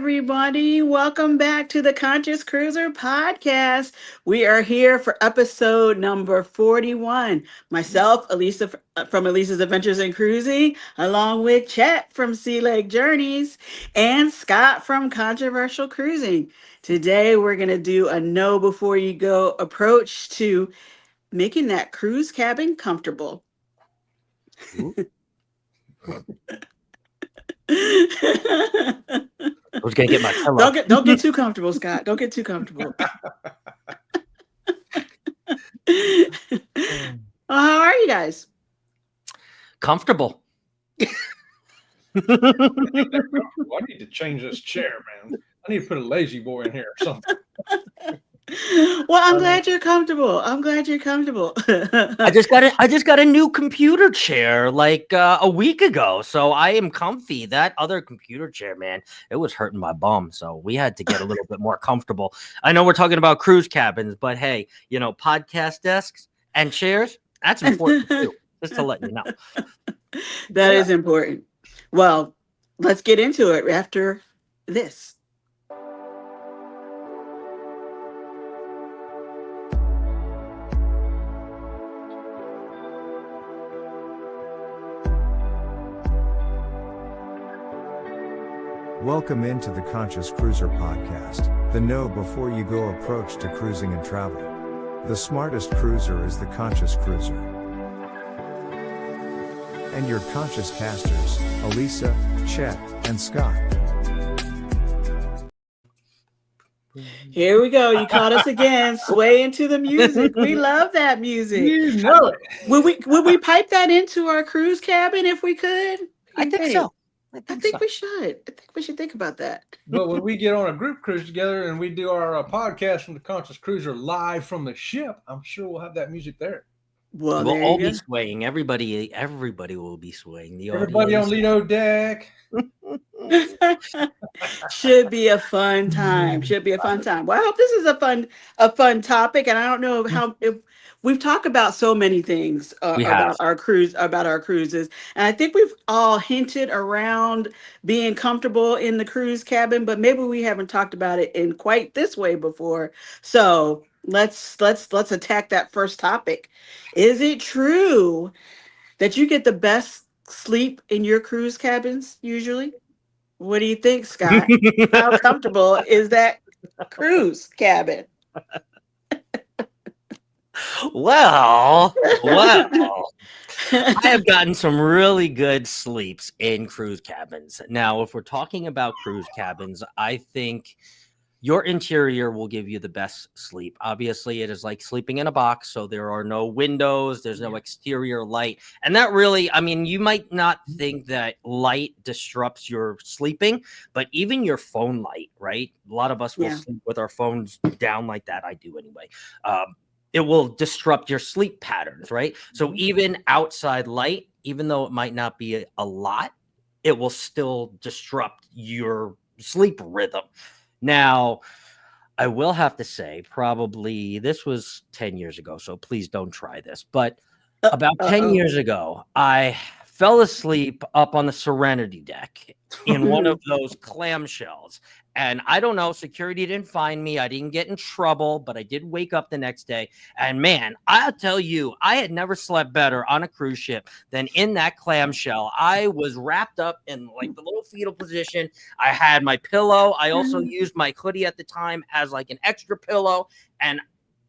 everybody. Welcome back to the Conscious Cruiser podcast. We are here for episode number 41. Myself, Alisa from Elisa's Adventures in Cruising, along with Chet from Sea Lake Journeys and Scott from Controversial Cruising. Today, we're going to do a know before you go approach to making that cruise cabin comfortable. I was gonna get my pillow. Don't get too comfortable, Scott. Don't get too comfortable. How are you guys? Comfortable. I need to change this chair, man. I need to put a lazy boy in here or something. Well, I'm glad you're comfortable. I'm glad you're comfortable. I just got a new computer chair like a week ago, so I am comfy. That other computer chair, man, it was hurting my bum, so we had to get a little bit more comfortable. I know we're talking about cruise cabins, but hey, podcast desks and chairs, that's important too. Just to let you know. That is important. Well, let's get into it after this. Welcome into the Conscious Cruiser podcast, the know before you go approach to cruising and travel. The smartest cruiser is the Conscious Cruiser. And your conscious casters, Alisa, Chet, and Scott. Here we go. You caught us again. Sway into the music. We love that music. You know it. Would we pipe that into our cruise cabin if we could? I think so. I think we should. I think we should think about that. But when we get on a group cruise together and we do our podcast from the Conscious Cruiser live from the ship, I'm sure we'll have that music there. Well, We'll there all you be go. swaying. Everybody will be swaying. The Everybody on audience. Lido deck. Should be a fun time. Should be a fun time. Well, I hope this is a fun topic, and I don't know if we've talked about so many things We about have. our cruises, and I think we've all hinted around being comfortable in the cruise cabin, but maybe we haven't talked about it in quite this way before. So let's attack that first topic. Is it true that you get the best sleep in your cruise cabins usually? What do you think, Scott? How comfortable is that cruise cabin? Well, I have gotten some really good sleeps in cruise cabins. Now, if we're talking about cruise cabins, I think your interior will give you the best sleep. Obviously, it is like sleeping in a box, so there are no windows, there's no exterior light. And that really, I mean, you might not think that light disrupts your sleeping, but even your phone light, right? A lot of us will Yeah. sleep with our phones down like that. I do anyway. It will disrupt your sleep patterns, right? So even outside light, even though it might not be a lot, it will still disrupt your sleep rhythm. Now, I will have to say, probably this was 10 years ago, so please don't try this. But about 10 Uh-oh. years ago, I fell asleep up on the Serenity deck in one of those clamshells. And I don't know, security didn't find me. I didn't get in trouble, but I did wake up the next day. And man, I'll tell you, I had never slept better on a cruise ship than in that clamshell. I was wrapped up in like the little fetal position. I had my pillow. I also used my hoodie at the time as like an extra pillow. And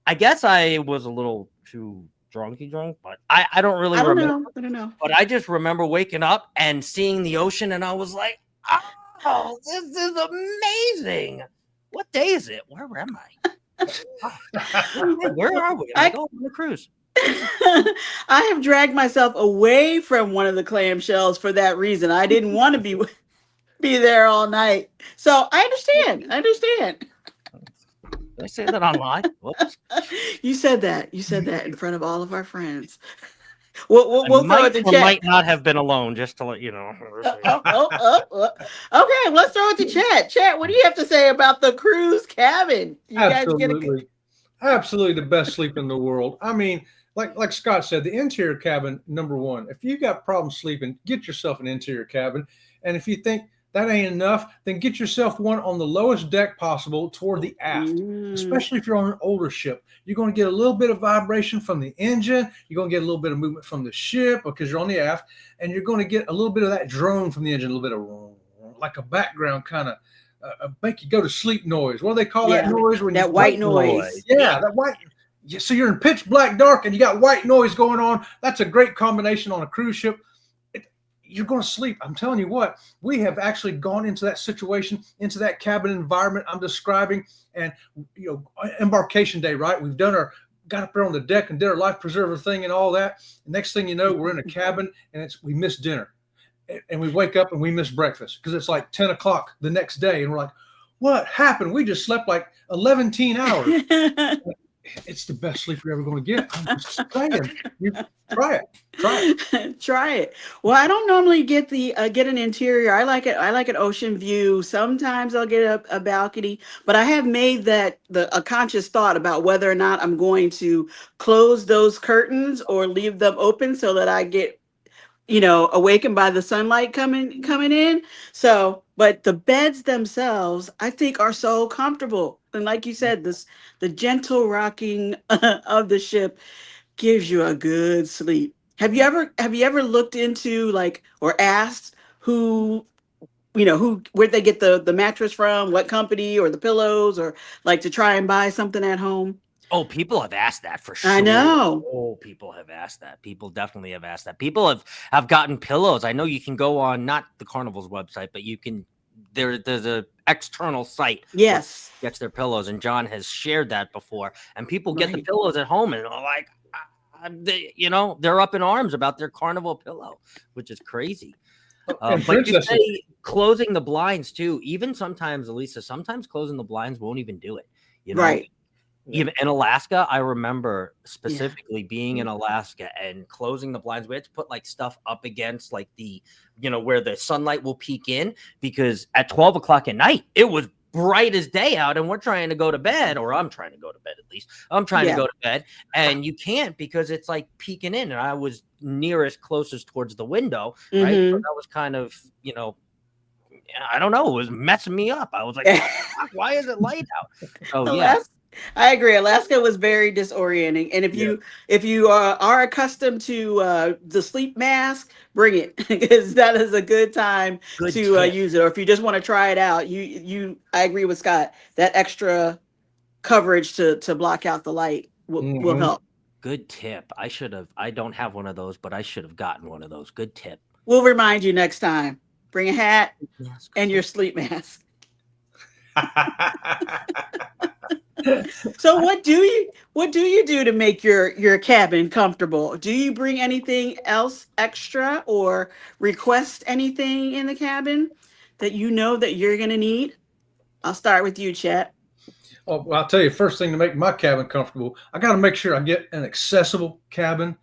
I guess I was a little too drunk, but I don't really remember. I don't know. But I just remember waking up and seeing the ocean, and I was like, oh, this is amazing. What day is it? Where am I? Where are we? I go on the cruise. I have dragged myself away from one of the clamshells for that reason. I didn't want to be there all night. So I understand. Did I say that online? Whoops. You said that in front of all of our friends. We'll throw might it to or Chet. might not have been alone, just to let you know. Okay, let's throw it to Chet. Chet, what do you have to say about the cruise cabin? You Absolutely the best sleep in the world. I mean, like Scott said, the interior cabin, number one. If you got problems sleeping, get yourself an interior cabin. And if you think that ain't enough, then get yourself one on the lowest deck possible toward the aft. Mm. Especially if you're on an older ship, you're going to get a little bit of vibration from the engine. You're going to get a little bit of movement from the ship because you're on the aft, and you're going to get a little bit of that drone from the engine, a little bit of like a background kind of make you go to sleep noise. What do they call that Yeah, noise when that you white noise. noise. Yeah, that white. Yeah, so you're in pitch black dark and you got white noise going on. That's a great combination on a cruise ship. You're going to sleep. I'm telling you what, we have actually gone into that situation, into that cabin environment I'm describing. And, embarkation day, right? We've got up there on the deck and did our life preserver thing and all that. The next thing you know, we're in a cabin and we missed dinner. And we wake up and we miss breakfast because it's like 10 o'clock the next day. And we're like, what happened? We just slept like 11 hours. It's the best sleep you're ever going to get. I'm just saying. You try it. Try it. Well, I don't normally get an interior. I like it. I like an ocean view. Sometimes I'll get a balcony, but I have made a conscious thought about whether or not I'm going to close those curtains or leave them open so that I get awakened by the sunlight coming in. So, but the beds themselves, I think, are so comfortable. And like you said, the gentle rocking of the ship gives you a good sleep. Have you ever looked into, like, or asked where'd they get the mattress from, what company, or the pillows, or like to try and buy something at home? Oh, people have asked that for I sure. know. Oh, people have asked that. People definitely have asked that. People have gotten pillows. I know you can go on not the Carnival's website, but you can. There's a external site where Yes. gets their pillows, and John has shared that before. And people get the Right. pillows at home and are like, they're up in arms about their Carnival pillow, which is crazy. And But you princesses. say closing the blinds too. Even sometimes, Alisa, sometimes closing the blinds won't even do it. You know, Right. even in Alaska, I remember Yeah. specifically being in Alaska and closing the blinds. We had to put like stuff up against like where the sunlight will peek in, because at 12 o'clock at night, it was bright as day out and we're trying to go to bed, or I'm trying to go to bed at least. I'm trying to Yeah. go to bed and you can't because it's like peeking in. And I was closest towards the window, right? So Mm-hmm. that was kind of, I don't know, it was messing me up. I was like, what the fuck? Why is it light out? So yeah, Alaska, I agree. Alaska was very disorienting, and if Yeah. you are accustomed to the sleep mask, bring it because that is a good time good to tip. use it. Or if you just want to try it out, I agree with Scott. That extra coverage to block out the light will Mm-hmm. help. Good tip. I don't have one of those, but I should have gotten one of those. Good tip. We'll remind you next time. Bring a hat Yes. and your sleep mask. So what do you do to make your cabin comfortable? Do you bring anything else extra or request anything in the cabin that you know that you're gonna need? I'll start with you, Chet. Well, I'll tell you, first thing to make my cabin comfortable, I got to make sure I get an accessible cabin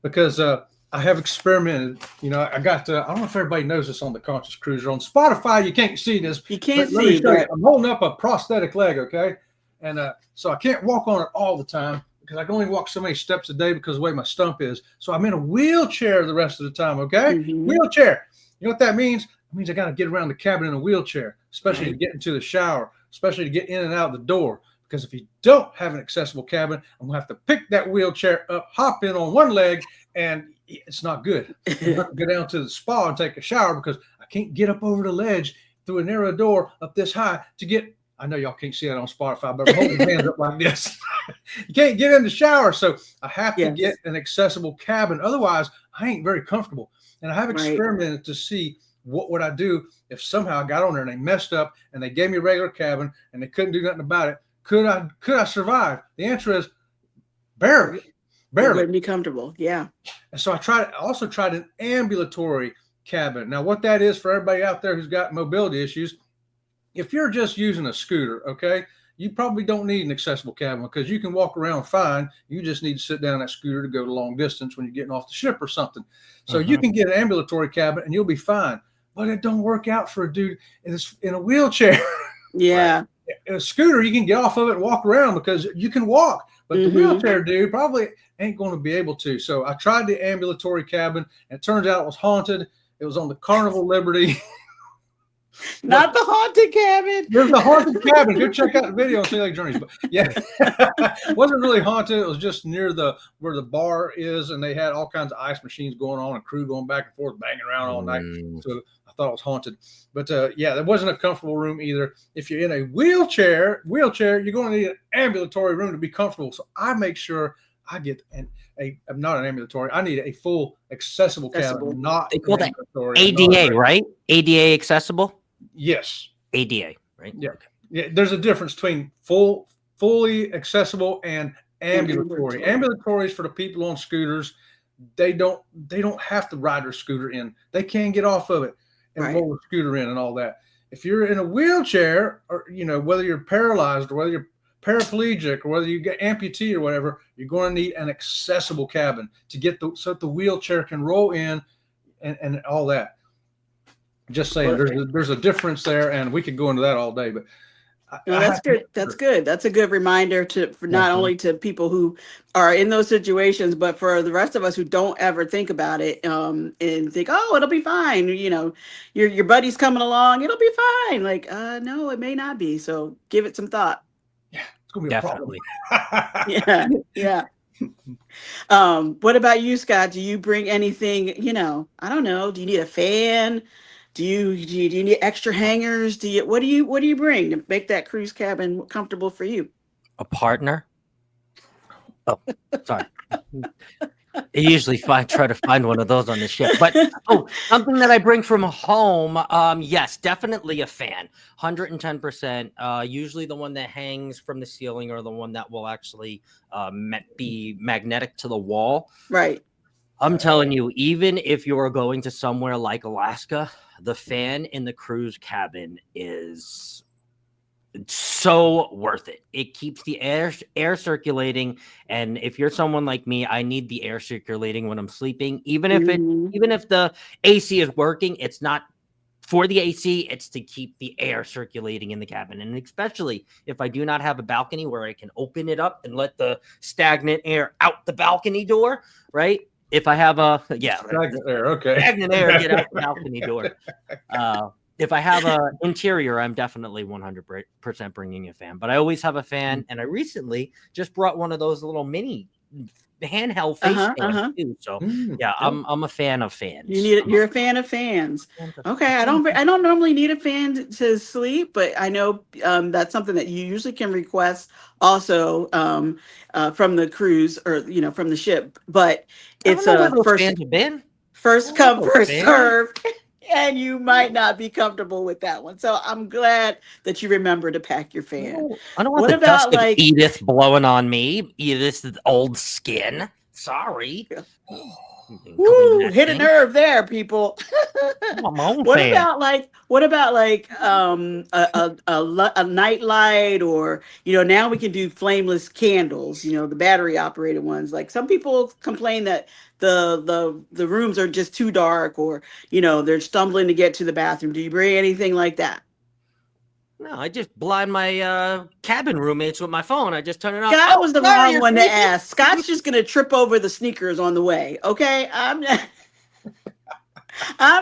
because I have experimented. I don't know if everybody knows this on the Conscious Cruiser. On Spotify, you can't see this, You but can't let me see, show you. but I'm holding up a prosthetic leg, okay? And so I can't walk on it all the time because I can only walk so many steps a day because of the way my stump is. So I'm in a wheelchair the rest of the time, okay? mhm, Wheelchair. You know what that means? It means I got to get around the cabin in a wheelchair, especially to right. get into the shower, especially to get in and out the door. Because if you don't have an accessible cabin, I'm going to have to pick that wheelchair up, hop in on one leg, and it's not good. I'm going to have to go down to the spa and take a shower because I can't get up over the ledge through a narrow door up this high to get. I know y'all can't see that on Spotify, but I'm holding my hands up like this. You can't get in the shower. So I have to get Yes, an accessible cabin. Otherwise, I ain't very comfortable. And I have right. experimented to see what would I do if somehow I got on there and they messed up and they gave me a regular cabin and they couldn't do nothing about it. Could I survive? The answer is barely, It barely. wouldn't be comfortable. Yeah. And so I also tried an ambulatory cabin. Now, what that is for everybody out there who's got mobility issues, if you're just using a scooter, okay, you probably don't need an accessible cabin because you can walk around fine. You just need to sit down that scooter to go the long distance when you're getting off the ship or something. So you can get an ambulatory cabin and you'll be fine. But it don't work out for a dude in a wheelchair. Right. Yeah. A scooter, you can get off of it and walk around because you can walk. But the hmm wheelchair dude probably ain't going to be able to. So I tried the ambulatory cabin, and it turns out it was haunted. It was on the Carnival Liberty. Not the haunted cabin. There's the haunted cabin. Go check out the video on Sea Lake Journeys. But yeah, it wasn't really haunted. It was just near where the bar is, and they had all kinds of ice machines going on and crew going back and forth, banging around all night. So I thought it was haunted. But yeah, there wasn't a comfortable room either. If you're in a wheelchair, you're going to need an ambulatory room to be comfortable. So I make sure I get I'm not an ambulatory. I need a full accessible cabin, not they call that ambulatory. ADA, right? ADA accessible. Yes. ADA, right? Yeah. Yeah. There's a difference between fully accessible and ambulatory. Ambulatory is for the people on scooters. They don't have to ride their scooter in. They can get off of it and roll the scooter in and all that. If you're in a wheelchair, or whether you're paralyzed or whether you're paraplegic or whether you get amputee or whatever, you're going to need an accessible cabin to get so that the wheelchair can roll in and all that. Just saying, there's a difference there, and we could go into that all day. But that's good. That's good. That's a good reminder for not only to people who are in those situations, but for the rest of us who don't ever think about it and think, oh, it'll be fine. Your buddy's coming along, it'll be fine. Like, no, it may not be. So give it some thought. Yeah, it's gonna be Definitely. a problem. Yeah. What about you, Scott? Do you bring anything? I don't know. Do you need a fan? Do you need extra hangers? What do you bring to make that cruise cabin comfortable for you? A partner. Oh, sorry. I usually try to find one of those on the ship, but something that I bring from home. Yes, definitely a fan, 110%. Usually the one that hangs from the ceiling or the one that will actually be magnetic to the wall. Right. I'm telling you, even if you are going to somewhere like Alaska, the fan in the cruise cabin is so worth it. It keeps the air circulating, and if you're someone like me, I need the air circulating when I'm sleeping. Even if the AC is working, it's not for the AC, it's to keep the air circulating in the cabin. And especially if I do not have a balcony where I can open it up and let the stagnant air out the balcony door, right? If I have stagnant air, okay. Stagnant air, get out the balcony door. If I have an interior, I'm definitely 100% bringing a fan. But I always have a fan, and I recently just brought one of those little mini handheld face fans too. So yeah, I'm a fan of fans. You're a fan of fans. Okay, I don't normally need a fan to sleep, but I know that's something that you usually can request also from the cruise or from the ship. But it's a first come first serve. And you might not be comfortable with that one. So I'm glad that you remember to pack your fan. I don't want the dust of Edith blowing on me. Edith's old skin. Sorry. Woo, hit a nerve there, people. What about a night light, or now we can do flameless candles, the battery operated ones. Like some people complain that the rooms are just too dark, or they're stumbling to get to the bathroom. Do you bring anything like that? No, I just blind my cabin roommates with my phone. I just turn it on. Scott was the wrong one to ask. Scott's just gonna trip over the sneakers on the way. Okay, I'm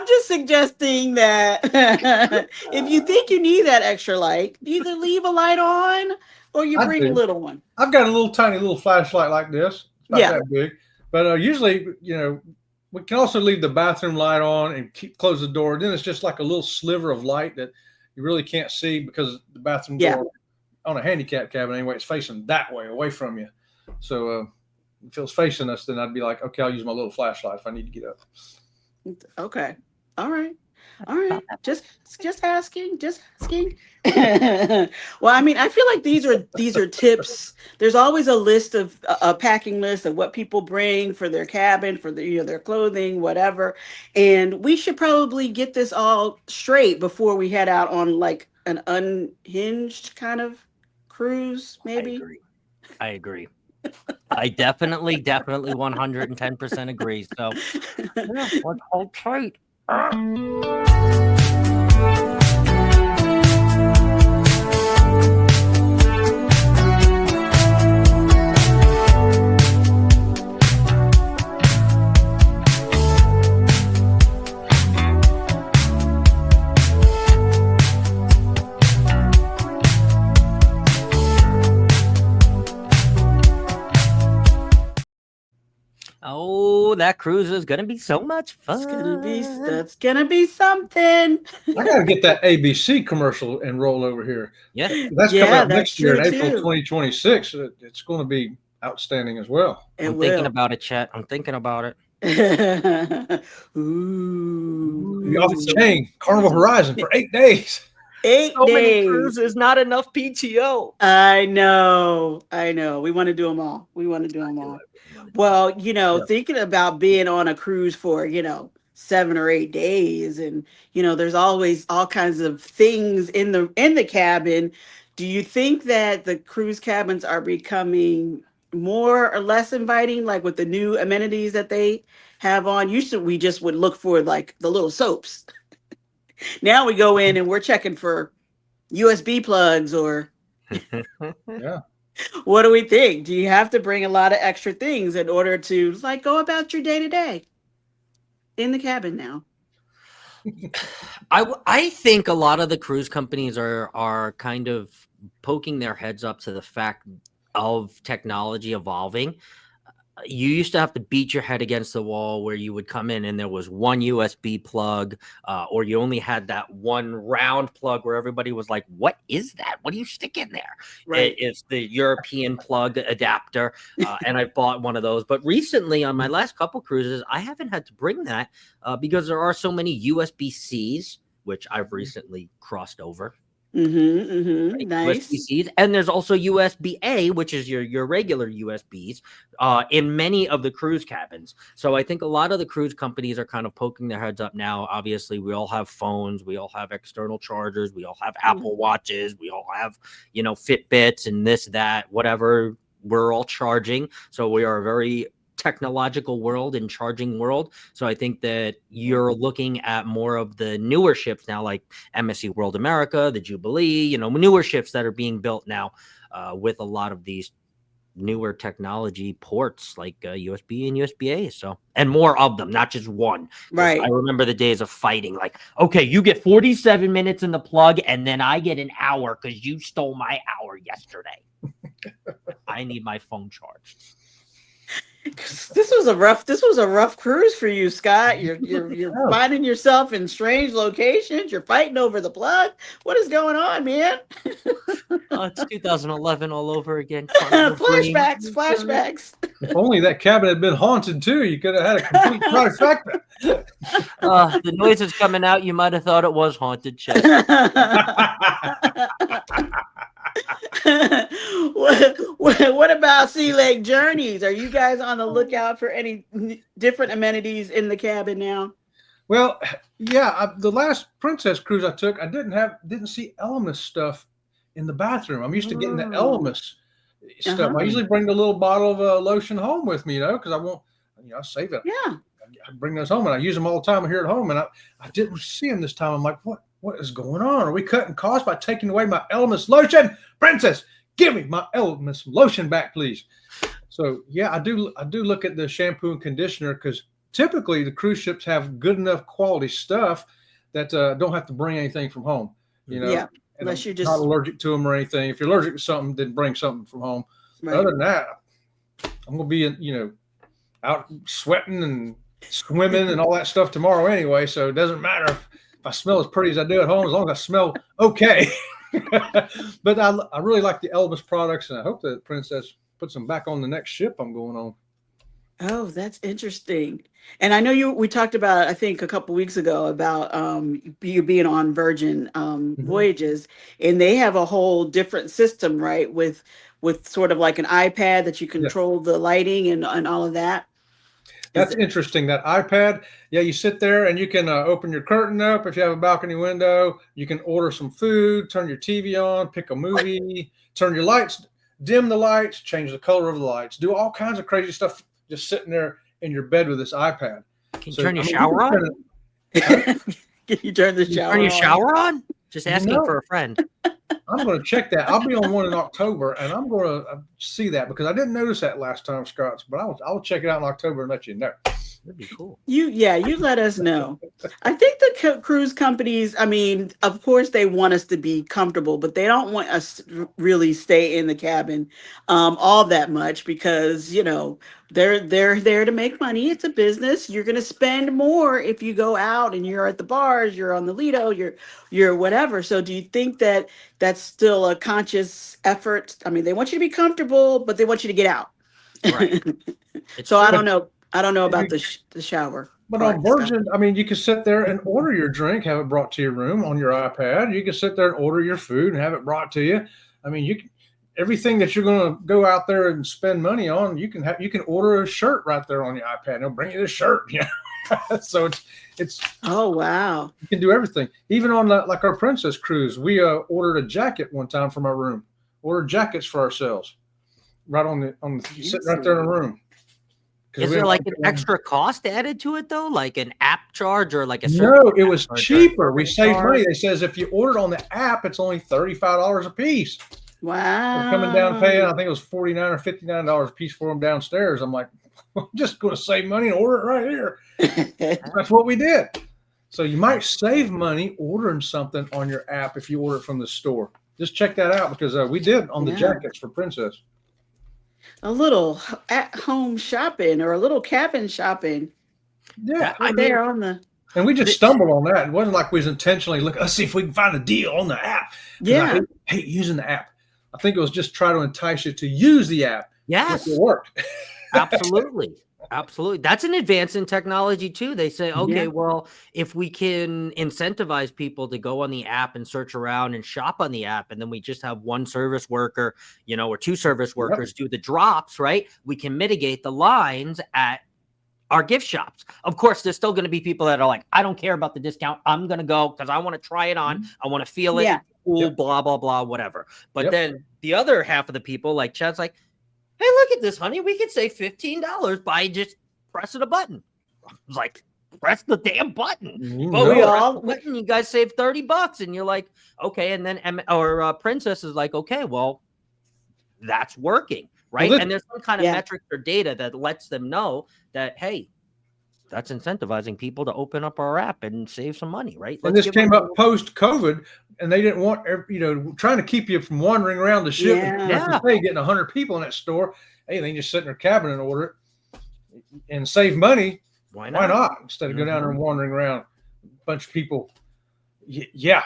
just suggesting that if you think you need that extra light, either leave a light on or you bring a little one. I've got a tiny little flashlight like this. It's not that big, but usually, we can also leave the bathroom light on and close the door. Then it's just like a little sliver of light that you really can't see because the bathroom door on a handicap cabin anyway, it's facing that way away from you. So if it was facing us, then I'd be like, okay, I'll use my little flashlight if I need to get up. Okay. All right. Just asking. Well, I mean, I feel like these are tips. There's always a list of a packing list of what people bring for their cabin, for their clothing, whatever. And we should probably get this all straight before we head out on like an unhinged kind of cruise, maybe. I agree. I definitely 110% agree. So let's hold tight. Oh, that cruise is gonna be so much fun. That's gonna be something. I got to get that ABC commercial and roll over here. Yeah. That's coming Yeah, out that's next year in true April too. 2026. It's going to be outstanding as well. It I'm thinking will. about it, Chet. I'm thinking about it. Be off the Ooh. chain, Carnival Horizon for 8 days. Eight So many days. cruises, not enough PTO. I know. I know. We want to do them all. We want to do them all. Well, Yeah. thinking about being on a cruise for, 7 or 8 days, and there's always all kinds of things in the cabin. Do you think that the cruise cabins are becoming more or less inviting, like with the new amenities that they have on? Used to, we just would look for like the little soaps. Now we go in and we're checking for USB plugs or Yeah. what do we think? Do you have to bring a lot of extra things in order to like go about your day to day in the cabin now? I think a lot of the cruise companies are kind of poking their heads up to the fact of technology evolving. You used to have to beat your head against the wall where you would come in and there was one USB plug, or you only had that one round plug where everybody was like, "What is that? What do you stick in there?" Right. It's the European plug adapter, and I bought one of those. But recently, on my last couple cruises, I haven't had to bring that because there are so many USB Cs, which I've recently crossed over. Nice. USB-Cs, and there's also USB-A, which is your regular USBs, in many of the cruise cabins. So I think a lot of the cruise companies are kind of poking their heads up now. Obviously, we all have phones, we all have external chargers, we all have Apple Watches, we all have Fitbits and this, that, whatever. We're all charging, so we are a very technological world and charging world. So I think that you're looking at more of the newer ships now, like MSC World America, the Jubilee, newer ships that are being built now with a lot of these newer technology ports like USB and USB-A. So, and more of them, not just one. Because Right. I remember the days of fighting, like, okay, you get 47 minutes in the plug and then I get an hour because you stole my hour yesterday. I need my phone charged. This was a rough cruise for you, Scott. You're Oh, finding yourself in strange locations. You're fighting over the plug. What is going on, man? Oh, it's 2011 all over again. Carnival dreams. Flashbacks. if only that cabin had been haunted too. You could have had a complete trifecta. The noises coming out, you might have thought it was haunted, Chet. What about Sea Lake Journeys? Are you guys on the lookout for any different amenities in the cabin now? Well, yeah, the last Princess cruise I took, I didn't see Elemis stuff in the bathroom. I'm used to getting the Elemis stuff. I usually bring the little bottle of lotion home with me, because I won't, I save it. Yeah. I bring those home and I use them all the time here at home. And I didn't see them this time. I'm like, what is going on? Are we cutting costs by taking away my Elemis lotion? Princess, give me my Elemis lotion back, please. So yeah, I do look at the shampoo and conditioner because typically the cruise ships have good enough quality stuff that don't have to bring anything from home. Yeah. And Unless I'm you're just not allergic to them or anything. If you're allergic to something, then bring something from home. right. Other than that, I'm gonna be out sweating and swimming and all that stuff tomorrow anyway. So it doesn't matter if I smell as pretty as I do at home, as long as I smell okay. But I really like the Elvis products, and I hope that Princess puts them back on the next ship I'm going on. Oh, that's interesting. And I know we talked about, I think a couple weeks ago, about you being on Virgin voyages, and they have a whole different system, right? With sort of like an iPad that you control the lighting and all of that. That's interesting. That iPad, yeah, you sit there and you can open your curtain up if you have a balcony window. You can order some food, turn your TV on, pick a movie, turn your lights, dim the lights, change the color of the lights, do all kinds of crazy stuff just sitting there in your bed with this iPad. Can you turn your shower on? Can you turn the shower Turn your on? shower on? Just asking for a friend. I'm going to check that. I'll be on one in October, and I'm going to see that because I didn't notice that last time, Scott. But I'll check it out in October and let you know. That'd be cool. You let us know. I think the cruise companies, I mean, of course they want us to be comfortable, but they don't want us to really stay in the cabin all that much because, they're there to make money. It's a business. You're going to spend more if you go out and you're at the bars, you're on the Lido, you're whatever. So do you think that that's still a conscious effort? I mean, they want you to be comfortable, but they want you to get out. Right. It's So I true. don't know. I don't know about But the shower But on part, Scott. Virgin, I mean, you can sit there and order your drink, have it brought to your room on your iPad. You can sit there and order your food and have it brought to you. I mean, you can everything that you're going to go out there and spend money on. You can order a shirt right there on your iPad. They'll bring you the shirt. So it's Oh wow. you can do everything. Even on like our Princess cruise, we ordered a jacket one time from our room. Ordered jackets for ourselves right on the sitting right there in the Fancy. room because Is we there didn't like want an to. extra cost added to it though, like an app charge or like a service No, it was charge or a cheaper. We service saved money. charge? They says if you ordered on the app, it's only $35 a piece. They're coming down paying, I Wow. think it was $49 or $59 a piece for them downstairs. I'm like, I'm just going to save money and order it right here. That's what we did. So you might save money ordering something on your app if you order it from the store. Just check that out because we did on the Yeah. jackets for Princess. A little at home shopping or a little cabin shopping Yeah. I right mean, there on the And we just the, stumbled on that. It wasn't like we was intentionally looking, let's see if we can find a deal on the app. Because I yeah. hate using the app. I think it was just try to entice you to use the app, which it yes. worked. Absolutely. Absolutely. That's an advance in technology too. They say, Mhm. okay, Yeah. well, if we can incentivize people to go on the app and search around and shop on the app, and then we just have one service worker, or two service Yep. workers do the drops, right? We can mitigate the lines at our gift shops. Of course, there's still going to be people that are like, I don't care about the discount. I'm going to go because I want to try it on. Mhm. I want to feel it. Yeah. Cool, Yep. blah, blah, blah, whatever. But Yep. then the other half of the people, like Chad's like, hey, look at this, honey. We could save $15 by just pressing a button. I was like, press the damn button. You both We No. press the all button. You guys save $30, and you're like, okay. And then Princess is like, okay, well, that's working, Well, right? this And there's some kind of yeah. metric or data that lets them know that, hey, that's incentivizing people to open up our app and save some money, right? and Let's this give them came a up little. post COVID, and they didn't want trying to keep you from wandering around the ship and like Yeah. you Yeah, say, getting 100 people in that store. Hey, they can just sit in their cabin and order it and save money. why Why not? not? Instead of go down there and wandering around, a bunch of people. Yeah.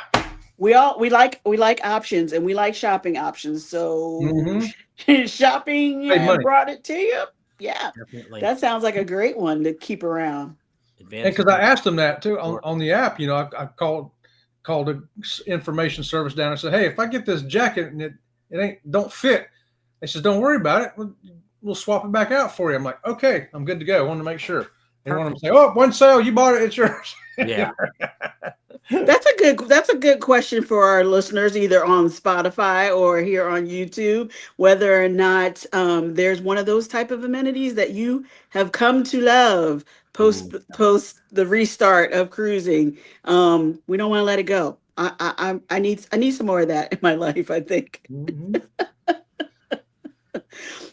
We like options and we like shopping options. So Mm-hmm. shopping Save money. brought it to you. Yeah. Definitely That sounds like a great one to keep around. And advanced because I asked them that too Sure. on the app, I called a information service down and said, hey, if I get this jacket and it ain't don't fit, they says don't worry about it. We'll swap it back out for you. I'm like, okay, I'm good to go. I wanted to make sure. They want them to Perfect. say, oh, one sale, you bought it, it's yours. Yeah. That's a good question for our listeners, either on Spotify or here on YouTube, whether or not there's one of those type of amenities that you have come to love Ooh. post the restart of cruising. We don't want to let it go. I need some more of that in my life, I think. Mhm.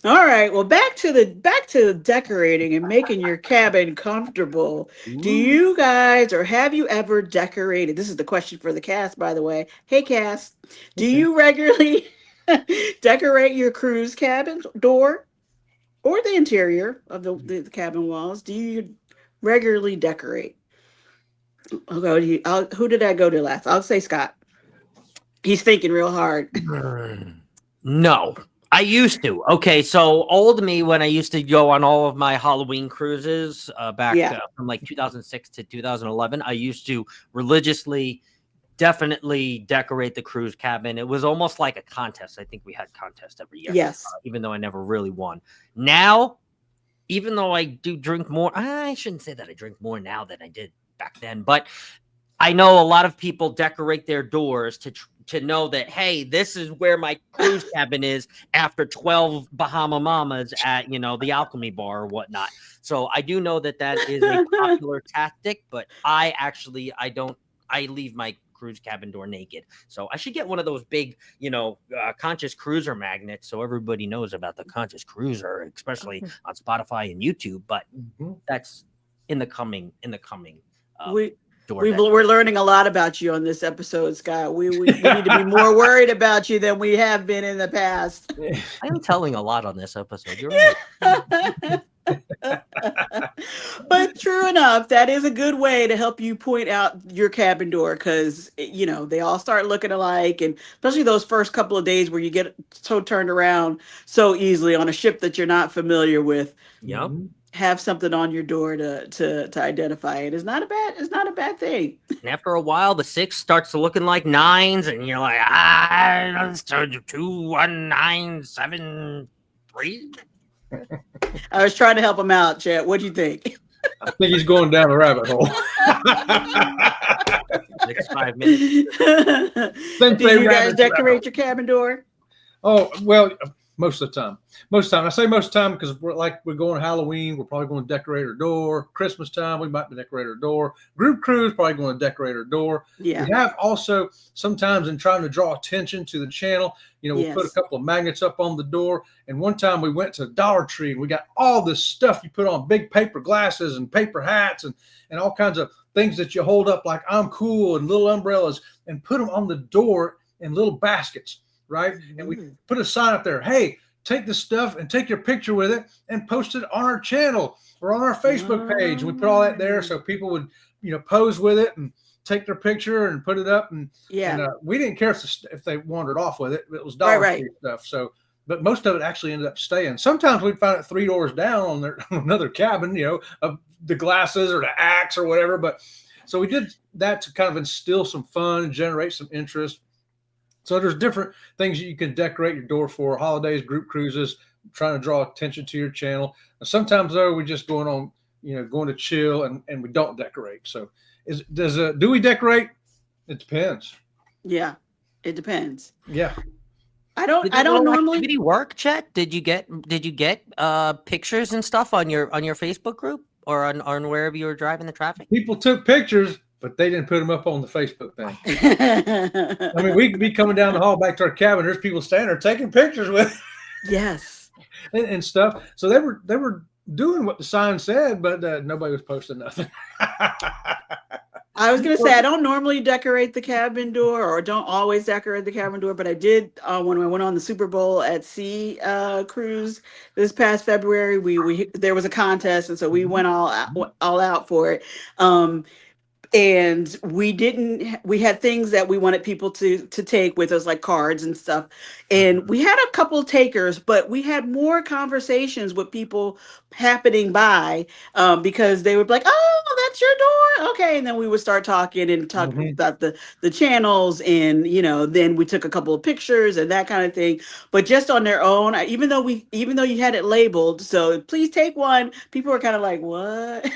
All right. Well, back to decorating and making your cabin comfortable. Do Ooh. you guys or have you ever decorated? This is the question for the cast, by the way. Hey, cast. Do Okay. you regularly decorate your cruise cabin door or the interior of the cabin walls? Do you regularly decorate? I'll go to you. Who did I go to last? I'll say Scott. He's thinking real hard. No, I used to. Okay, so old me when I used to go on all of my Halloween cruises back Yeah. from like 2006 to 2011, I used to religiously, definitely decorate the cruise cabin. It was almost like a contest. I think we had contests every year, Yes. even though I never really won. Now, even though I do drink more, I shouldn't say that I drink more now than I did back then, but I know a lot of people decorate their doors to know that, hey, this is where my cruise cabin is after 12 Bahama Mamas at the Alchemy Bar or whatnot. So I do know that is a popular tactic, but I don't. I leave my cruise cabin door naked. So I should get one of those big, conscious cruiser magnets so everybody knows about the conscious cruiser, especially on Spotify and YouTube. But Mhm. that's in the coming We door deck. we're learning a lot about you on this episode, Scott. We need to be more worried about you than we have been in the past. I am telling a lot on this episode. You're right. But true enough, that is a good way to help you point out your cabin door because they all start looking alike, and especially those first couple of days where you get so turned around so easily on a ship that you're not familiar with. Yep. Have something on your door to identify it is not a bad thing. And after a while, the 6 starts to looking like 9s, and you're like, let's turn to 2, 1, 9, 7, 3. I was trying to help him out, Chet. What'd you think? I think he's going down a rabbit hole. Next 5 minutes. Did you guys decorate your cabin door? Oh, well, most of the time. I say most of the time because we're going Halloween. We're probably going to decorate our door. Christmas time, we might decorate our door. Group cruise, probably going to decorate our door. Yeah. We have also sometimes in trying to draw attention to the channel, we put a couple of magnets up on the door. And one time we went to Dollar Tree and we got all this stuff you put on big paper glasses and paper hats and all kinds of things that you hold up like I'm cool and little umbrellas and put them on the door in little baskets. Right. And we put a sign up there. Hey, take this stuff and take your picture with it and post it on our channel or on our Facebook page. And we put all that there so people would, pose with it and take their picture and put it up. And we didn't care if they wandered off with it. It was Dollar Tree stuff. So, but most of it actually ended up staying. Sometimes we'd find it 3 doors down on another cabin, of the glasses or the axe or whatever. But so we did that to kind of instill some fun and generate some interest. So there's different things you can decorate your door for: holidays, group cruises, trying to draw attention to your channel. And sometimes though, we're just going to chill and we don't decorate. So do we decorate? It depends. Yeah, it depends. Yeah. I don't normally. Activity work, Chet? Did you get pictures and stuff on your Facebook group or on wherever you were driving the traffic? People took pictures, but they didn't put them up on the Facebook thing. I mean, we could be coming down the hall back to our cabin. There's people standing there taking pictures with Yes. and stuff. So they were doing what the sign said, but nobody was posting nothing. I was going to say, I don't normally decorate the cabin door or don't always decorate the cabin door, but I did when I went on the Super Bowl at Sea cruise this past February. There was a contest, and so we went all out for it. And we had things that we wanted people to take with us, like cards and stuff. And we had a couple takers, but we had more conversations with people happening by because they would be like, oh, that's your door. Okay. And then we would start talking about the channels and, then we took a couple of pictures and that kind of thing. But just on their own, even though you had it labeled, so please take one, people were kind of like, what?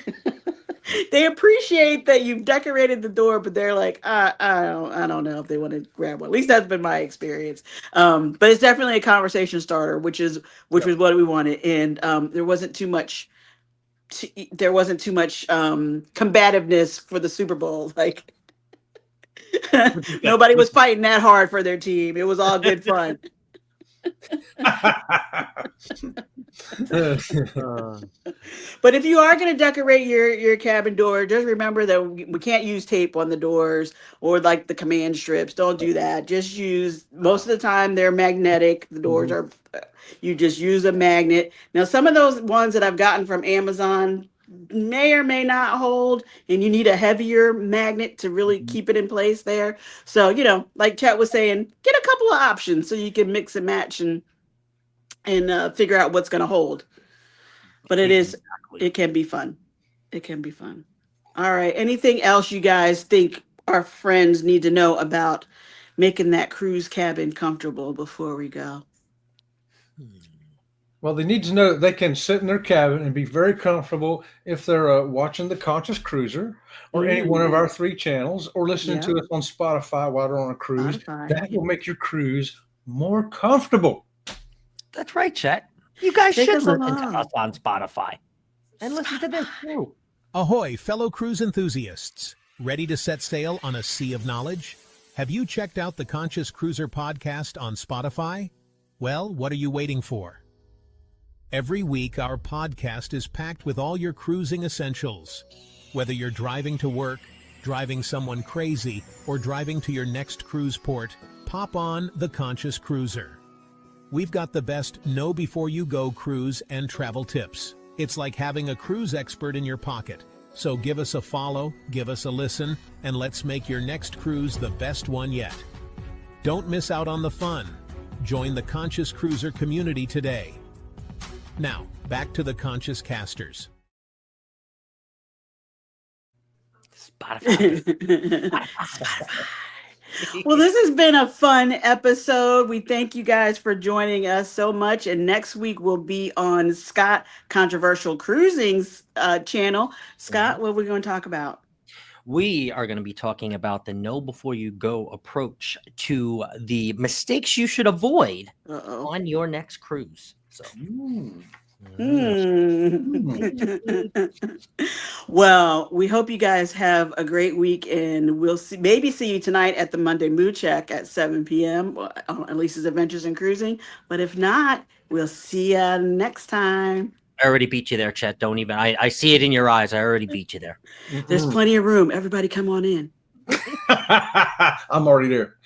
They appreciate that you've decorated the door, but they're like, I don't know if they want to grab one. At least that's been my experience. But it's definitely a conversation starter, which was what we wanted. And there wasn't too much combativeness for the Super Bowl. Like nobody was fighting that hard for their team. It was all good fun. But if you are going to decorate your cabin door, just remember that we can't use tape on the doors or like the command strips. Don't do that. Just use, most of the time they're magnetic. The doors are, you just use a magnet. Now, some of those ones that I've gotten from Amazon may or may not hold, and you need a heavier magnet to really keep it in place there. So, like Chet was saying, get a couple of options so you can mix and match and figure out what's going to hold. But it can be fun. It can be fun. All right. Anything else you guys think our friends need to know about making that cruise cabin comfortable before we go? Well, they need to know that they can sit in their cabin and be very comfortable if they're watching the Conscious Cruiser or any one of our 3 channels or listening to us on Spotify while they're on a cruise. That will make your cruise more comfortable. That's right, Chet. You guys should listen to us on Spotify and listen to this too. Ahoy, fellow cruise enthusiasts. Ready to set sail on a sea of knowledge? Have you checked out the Conscious Cruiser podcast on Spotify? Well, what are you waiting for? Every week, our podcast is packed with all your cruising essentials. Whether you're driving to work, driving someone crazy, or driving to your next cruise port, pop on The Conscious Cruiser. We've got the best know before you go cruise and travel tips. It's like having a cruise expert in your pocket. So give us a follow, give us a listen, and let's make your next cruise the best one yet. Don't miss out on the fun. Join the Conscious Cruiser community today. Now, back to the Conscious Casters. Spotify. Well, this has been a fun episode. We thank you guys for joining us so much. And next week we'll be on Scott Controversial Cruising's channel. Scott, what are we going to talk about? We are going to be talking about the know before you go approach to the mistakes you should avoid on your next cruise. So, well, we hope you guys have a great week, and we'll maybe see you tonight at the Monday Mood Check at 7 p.m. on Alisa's Adventures in Cruising. But if not, we'll see you next time. I already beat you there, Chet. Don't even. I see it in your eyes. I already beat you there. There's plenty of room. Everybody come on in. I'm already there.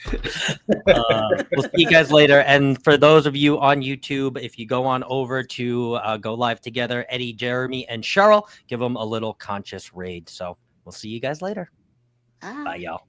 We'll see you guys later. And for those of you on YouTube, if you go on over to Go Live Together, Eddie, Jeremy, and Cheryl, give them a little conscious raid. So we'll see you guys later. Bye, y'all.